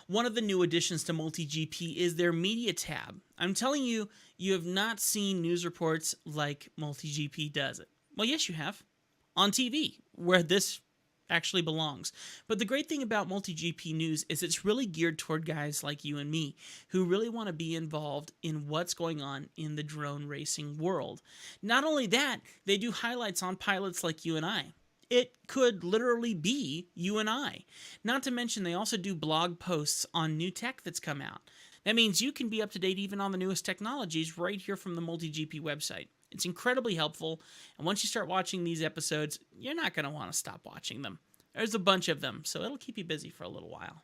One of the new additions to MultiGP is their media tab. I'm telling you, you have not seen news reports like MultiGP does it. Well, yes, you have. On TV, where this actually belongs. But the great thing about MultiGP News is it's really geared toward guys like you and me who really want to be involved in what's going on in the drone racing world. Not only that, they do highlights on pilots like you and I. It could literally be you and I. Not to mention, they also do blog posts on new tech that's come out. That means you can be up to date even on the newest technologies right here from the MultiGP website. It's incredibly helpful, and once you start watching these episodes, you're not going to want to stop watching them. There's a bunch of them, so it'll keep you busy for a little while.